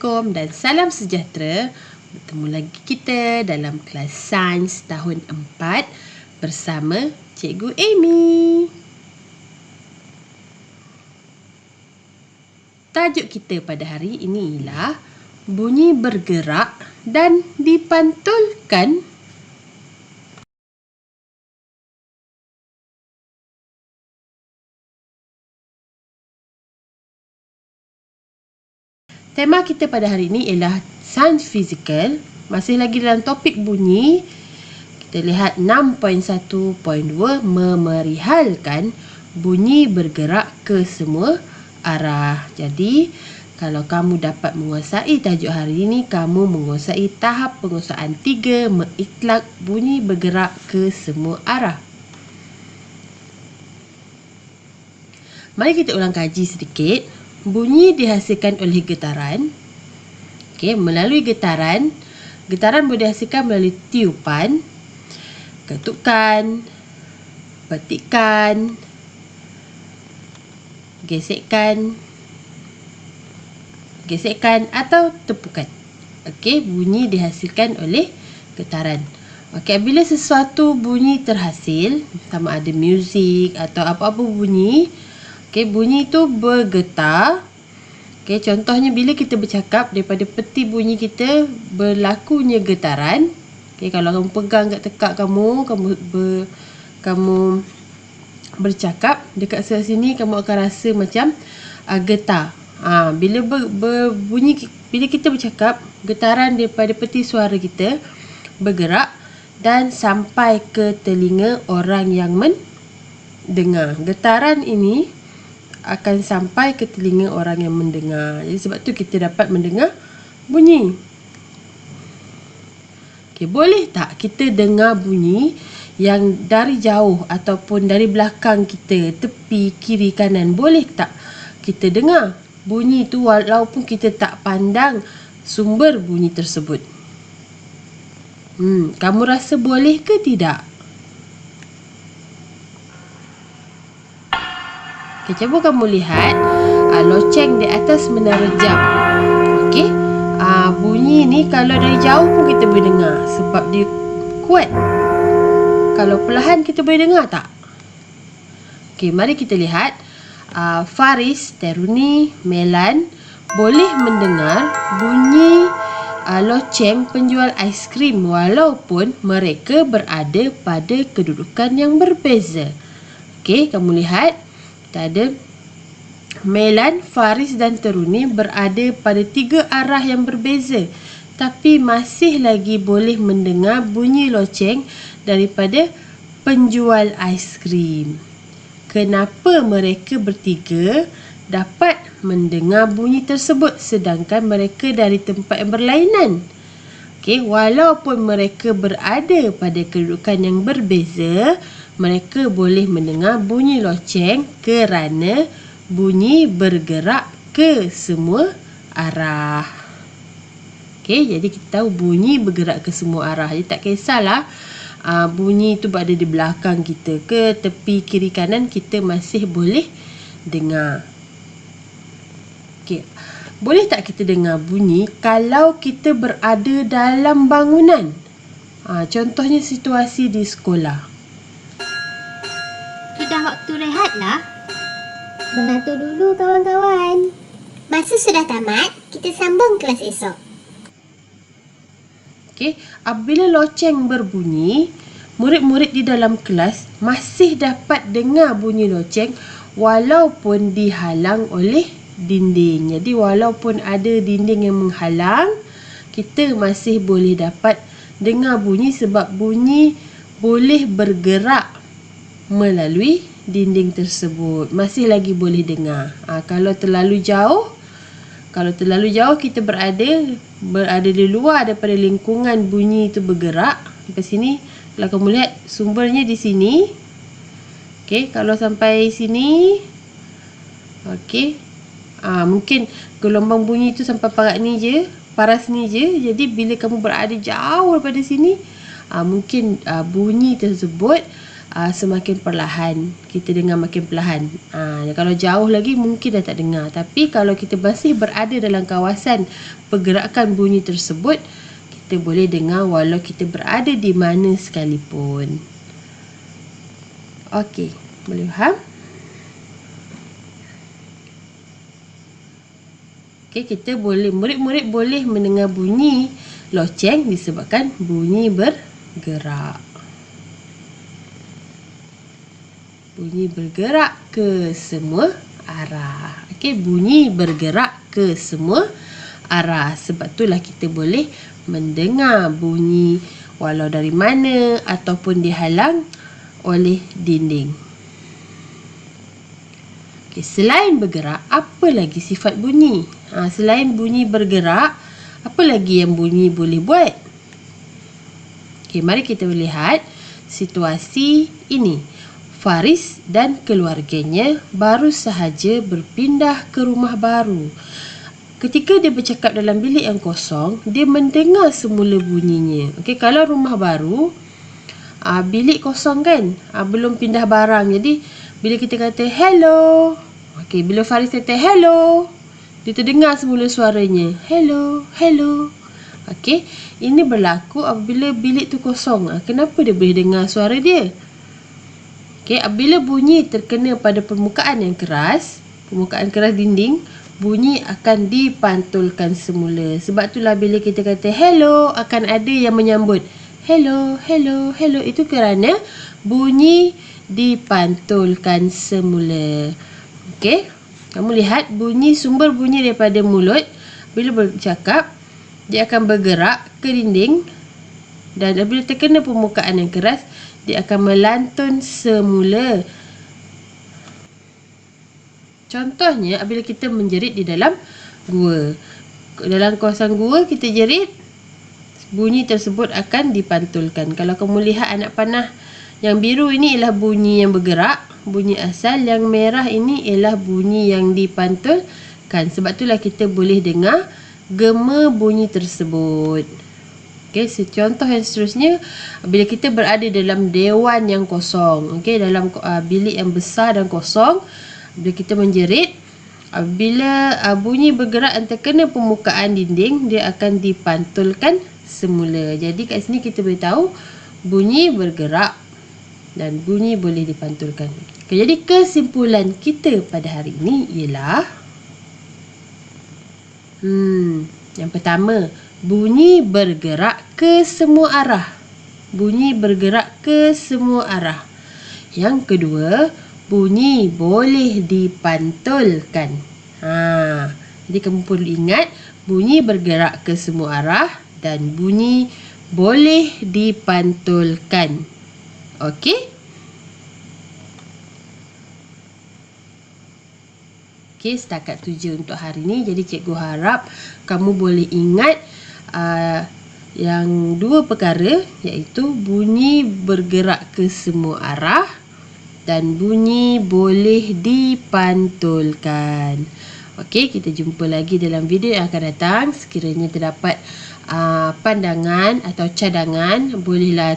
Assalamualaikum dan salam sejahtera. Bertemu lagi kita dalam kelas Sains tahun 4 bersama Cikgu Amy. Tajuk kita pada hari ini ialah bunyi bergerak dan dipantulkan. Tema kita pada hari ini ialah Sains Fizikal. Masih lagi dalam topik bunyi. Kita lihat 6.1.2 memerihalkan bunyi bergerak ke semua arah. Jadi, kalau kamu dapat menguasai tajuk hari ini, kamu menguasai tahap penguasaan 3 mengitlak bunyi bergerak ke semua arah. Mari kita ulang kaji sedikit. Bunyi dihasilkan oleh getaran. Melalui getaran boleh dihasilkan melalui tiupan, ketukan, petikan, gesekan atau tepukan. Bunyi dihasilkan oleh getaran. Bila sesuatu bunyi terhasil, sama ada muzik atau apa-apa bunyi, bunyi itu bergetar. Contohnya bila kita bercakap, daripada peti bunyi kita berlakunya getaran. Kalau kamu pegang kat tekak kamu bercakap dekat sebelah sini, kamu akan rasa macam getar. Bila berbunyi, bila kita bercakap, getaran daripada peti suara kita bergerak dan sampai ke telinga orang yang mendengar. Getaran ini akan sampai ke telinga orang yang mendengar. Jadi sebab tu kita dapat mendengar bunyi. Boleh tak kita dengar bunyi yang dari jauh ataupun dari belakang kita, tepi, kiri, kanan? Boleh tak kita dengar bunyi tu walaupun kita tak pandang sumber bunyi tersebut? Kamu rasa boleh ke tidak? Cuba kamu lihat loceng di atas menara jam. Bunyi ni kalau dari jauh pun kita boleh dengar sebab dia kuat. Kalau perlahan kita boleh dengar tak? Mari kita lihat. Faris, Teruni, Melan boleh mendengar bunyi loceng penjual aiskrim walaupun mereka berada pada kedudukan yang berbeza. Kamu lihat. Kita ada Melan, Faris dan Teruni berada pada 3 arah yang berbeza, tapi masih lagi boleh mendengar bunyi loceng daripada penjual aiskrim. Kenapa mereka bertiga dapat mendengar bunyi tersebut sedangkan mereka dari tempat yang berlainan? Walaupun mereka berada pada kedudukan yang berbeza, mereka boleh mendengar bunyi loceng kerana bunyi bergerak ke semua arah. Jadi kita tahu bunyi bergerak ke semua arah. Jadi tak kisahlah bunyi itu berada di belakang kita ke tepi kiri kanan, kita masih boleh dengar. Boleh tak kita dengar bunyi kalau kita berada dalam bangunan? Contohnya situasi di sekolah. Sudah waktu rehat lah. Mengantuk dulu kawan-kawan. Masa sudah tamat, kita sambung kelas esok. Apabila loceng berbunyi, murid-murid di dalam kelas masih dapat dengar bunyi loceng walaupun dihalang oleh dinding. Jadi walaupun ada dinding yang menghalang, kita masih boleh dapat dengar bunyi sebab bunyi boleh bergerak melalui dinding tersebut. Masih lagi boleh dengar. Kalau terlalu jauh kita berada di luar daripada lingkungan bunyi itu bergerak. Sampai sini, kalau kamu lihat sumbernya di sini. Kalau sampai sini, mungkin gelombang bunyi itu sampai paras ni je. Jadi bila kamu berada jauh daripada sini, mungkin bunyi tersebut semakin perlahan. Kita dengar makin perlahan. Kalau jauh lagi mungkin dah tak dengar. Tapi kalau kita masih berada dalam kawasan pergerakan bunyi tersebut, kita boleh dengar walau kita berada di mana sekalipun. Okey, boleh faham? Okey, murid-murid boleh mendengar bunyi loceng disebabkan bunyi bergerak. Bunyi bergerak ke semua arah. Okey, bunyi bergerak ke semua arah. Sebab itulah kita boleh mendengar bunyi walau dari mana ataupun dihalang oleh dinding. Okey, selain bergerak, apa lagi sifat bunyi? Selain bunyi bergerak, apa lagi yang bunyi boleh buat? Okey, mari kita lihat situasi ini. Faris dan keluarganya baru sahaja berpindah ke rumah baru. Ketika dia bercakap dalam bilik yang kosong, dia mendengar semula bunyinya. Okey, kalau rumah baru, bilik kosong kan, belum pindah barang. Jadi bila kita kata hello, okey, bila Faris kata hello, dia terdengar semula suaranya. Hello, hello. Okey, ini berlaku apabila bilik tu kosong. Kenapa dia boleh dengar suara dia? Okey, apabila bunyi terkena pada permukaan keras dinding, bunyi akan dipantulkan semula. Sebab itulah bila kita kata hello, akan ada yang menyambut. Hello, hello, hello. Itu kerana bunyi dipantulkan semula. Okey, kamu lihat sumber bunyi daripada mulut. Bila bercakap, dia akan bergerak ke dinding. Dan apabila terkena permukaan yang keras, dia akan melantun semula. Contohnya, apabila kita menjerit di dalam gua. Dalam kawasan gua, kita jerit, bunyi tersebut akan dipantulkan. Kalau kamu lihat anak panah yang biru ini ialah bunyi yang bergerak, bunyi asal. Yang merah ini ialah bunyi yang dipantulkan. Sebab itulah kita boleh dengar gema bunyi tersebut. Okey, contoh yang seterusnya, bila kita berada dalam dewan yang kosong, okey, dalam bilik yang besar dan kosong, bila kita menjerit, bila bunyi bergerak dan terkena permukaan dinding, dia akan dipantulkan semula. Jadi kat sini kita boleh tahu bunyi bergerak dan bunyi boleh dipantulkan. Okay, jadi kesimpulan kita pada hari ini ialah yang pertama, bunyi bergerak ke semua arah. Bunyi bergerak ke semua arah. Yang kedua, bunyi boleh dipantulkan. Jadi kamu perlu ingat, bunyi bergerak ke semua arah dan bunyi boleh dipantulkan. Okey? Okey, setakat tu je untuk hari ni. Jadi cikgu harap kamu boleh ingat yang dua perkara, iaitu bunyi bergerak ke semua arah dan bunyi boleh dipantulkan. Okey, kita jumpa lagi dalam video yang akan datang. Sekiranya terdapat pandangan atau cadangan, bolehlah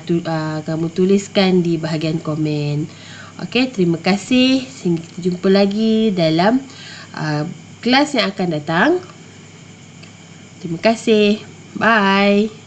kamu tuliskan di bahagian komen. Okey, terima kasih. Sehingga kita jumpa lagi dalam kelas yang akan datang. Terima kasih. Bye.